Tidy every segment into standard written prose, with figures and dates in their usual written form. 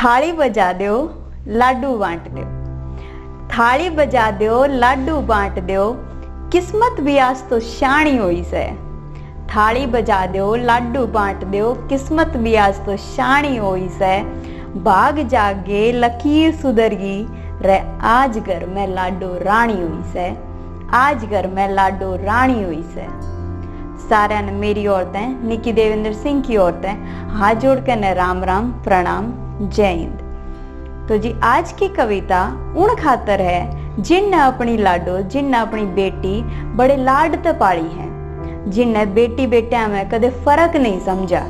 थाली बजा दो लाडू बांट दो, थाली बजा दो लाडू बांट दो, किस्मत भी आज तो शाणी होई से। थाली बजा दो लाडू बांट दो, किस्मत भी आज तो शाणी होई से। भाग जागे लकीर सुधरगी रे, आज घर में लाडो रानी हुई से, आज घर में लाडो रानी हुई से। सारे ने मेरी औरतें निकी देवेंद्र सिंह की औरतें हाथ जोड़ कर ने राम राम प्रणाम जय हिंद। तो जी आज की कविता उन खातर है जिनने अपनी लाडो, जिनने अपनी बेटी बड़े लाड ते पाली है, जिनने बेटी बेटिया में कदे फर्क नहीं समझा।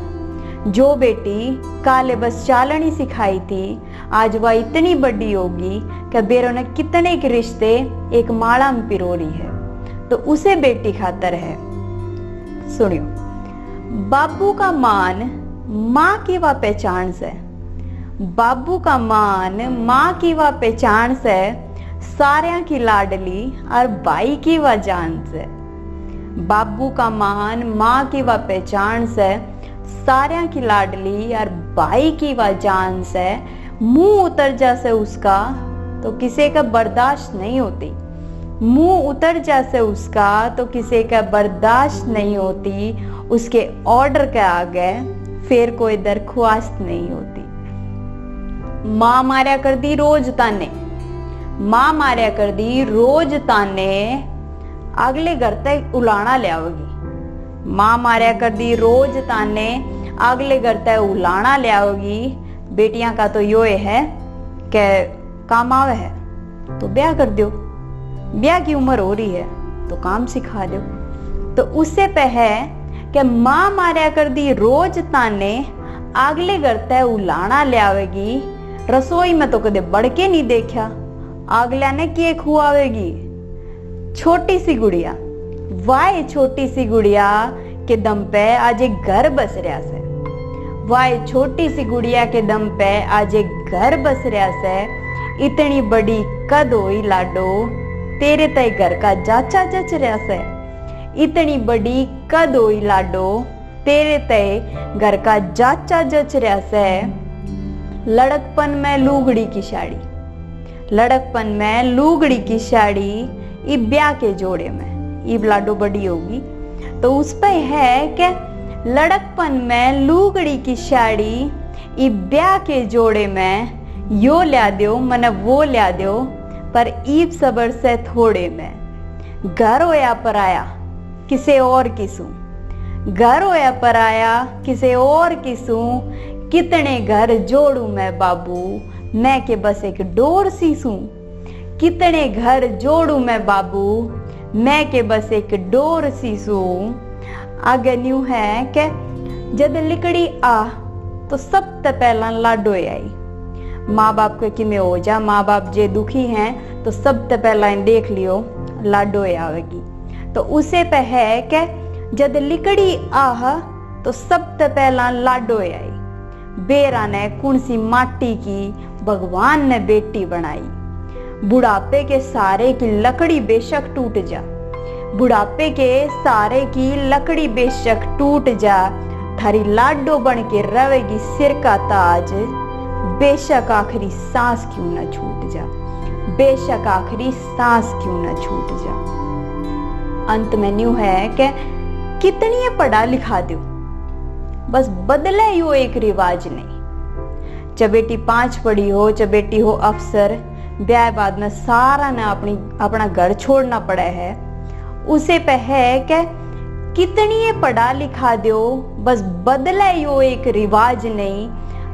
जो बेटी काले बस चालनी सिखाई थी, आज वह इतनी बड़ी होगी कि बेरों ने कितने के रिश्ते एक माला में पिरो रही है। तो उसे बेटी खातर है। सुनियो, बाबू का मान माँ की वह पहचान से, बाबू का मान माँ की वह पहचान से, सारिया की लाडली और भाई की वह जान से। बाबू का मान माँ की वह पहचान से, सारिया की लाडली और भाई की वह जान से। मुंह उतर जासे उसका तो किसी का बर्दाश्त नहीं होती, मुंह उतर जासे उसका तो किसी का बर्दाश्त नहीं होती। उसके ऑर्डर के आगे फिर कोई दरख्वास्त नहीं होती। माँ मारा कर दी रोज ताने, माँ मारा कर दी रोज ताने, अगले घर तक उलाना ले आओगी। माँ मारा कर दी रोज ताने, अगले घर तक उलाना ले आओगी। बेटियां का तो यो है कि काम आवे है तो ब्याह कर दो, ब्याह की उम्र हो रही है तो काम सिखा दो। तो उससे पे है कि माँ मारा कर दी रोज ताने, अगले घर तक उलाना ले आवेगी। रसोई में तो कदे बढ़ के नहीं देखा, अगला ने केक खुआवेगी। छोटी सी गुड़िया, वाह छोटी सी गुड़िया के दम पे आज एक घर बस रहा से, वाह छोटी सी गुड़िया के दम पे आज एक घर बस रहा से। इतनी बड़ी कद होई लाडो, तेरे तय घर का जाचा जच रहा से। इतनी बड़ी कद होई लाडो, तेरे तय घर का जाचा जच रहा से। लड़कपन में लूगड़ी की साड़ी, लड़कपन में लूगड़ी की साड़ी, इब ब्याह के जोड़े में, इब लाडो बड़ी होगी तो उस पे है कि लड़कपन में लूगड़ी की साड़ी, इब ब्याह के जोड़े में। यो ल्या दो मने वो ल्या दो, पर ईब सबर से थोड़े में। घर होया पराया किसे और किसू, घर होया पराया किसे और किसू। कितने घर जोड़ू मैं बाबू, मैं के बस एक डोर सीसू। कितने घर जोड़ू मैं बाबू, मैं के बस एक डोर सीसू। आगे न्यू है कि जद लिकड़ी आ तो सब ते पहला लाडो आई। माँ बाप के किमें हो जा, माँ बाप जे दुखी हैं तो सब ते पहला इन देख लियो लाडो आवेगी। तो उसे पे है कि जद लिकड़ी आह तो सब ते पहला लाडो आई। बेरा ने कौन सी माटी की भगवान ने बेटी बनाई। बुढ़ापे के सारे की लकड़ी बेशक टूट जा, बुढ़ापे के सारे की लकड़ी बेशक टूट जा। थारी लाडो बन के रवेगी सिर का ताज, बेशक आखिरी सांस क्यों न छूट जा, बेशक आखिरी सांस क्यों न छूट जा। अंत में न्यू है कि कितनी पढ़ा लिखा दो, बस बदले यो एक रिवाज नहीं। चाहे बेटी 5 पढ़ी हो, चाहे बेटी हो अफसर, ब्याह बाद में सारा ने अपना घर छोड़ना पड़ा है। उसे पे है कि कितनी पढ़ा लिखा दो, बस बदले यो एक रिवाज नहीं।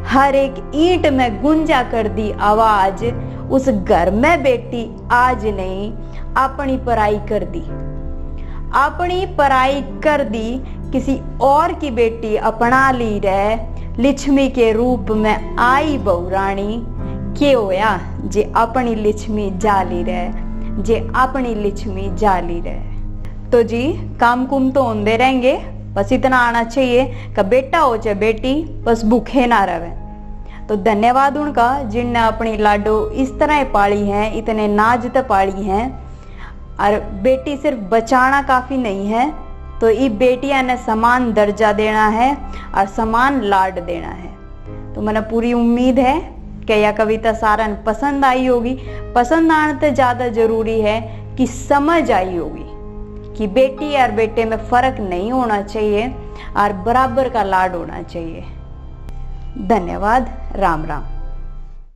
हर एक ईंट में गुंजा कर दी आवाज, उस घर में बेटी आज नहीं अपनी पराई कर दी, अपनी पराई कर दी। किसी और की बेटी अपना ली रे, लिच्छमी के रूप में आई बहुरानी। के होया जे अपनी लिच्छमी जाली रे, जे अपनी लिच्छमी जाली रे। तो जी काम कुम तो होंदे रहेंगे, बस इतना आना चाहिए कि बेटा हो चाहे बेटी बस भूखे ना रहे। तो धन्यवाद उनका जिनने अपनी लाडो इस तरह पाली हैं, इतने नाज ते पाली हैं। और बेटी सिर्फ बचाना काफी नहीं है, तो ये बेटियां ने समान दर्जा देना है और समान लाड देना है। तो मैंने पूरी उम्मीद है क्या यह कविता सारन पसंद आई होगी? पसंद आना तो ज्यादा जरूरी है कि समझ आई होगी कि बेटी और बेटे में फर्क नहीं होना चाहिए और बराबर का लाड होना चाहिए। धन्यवाद। राम राम।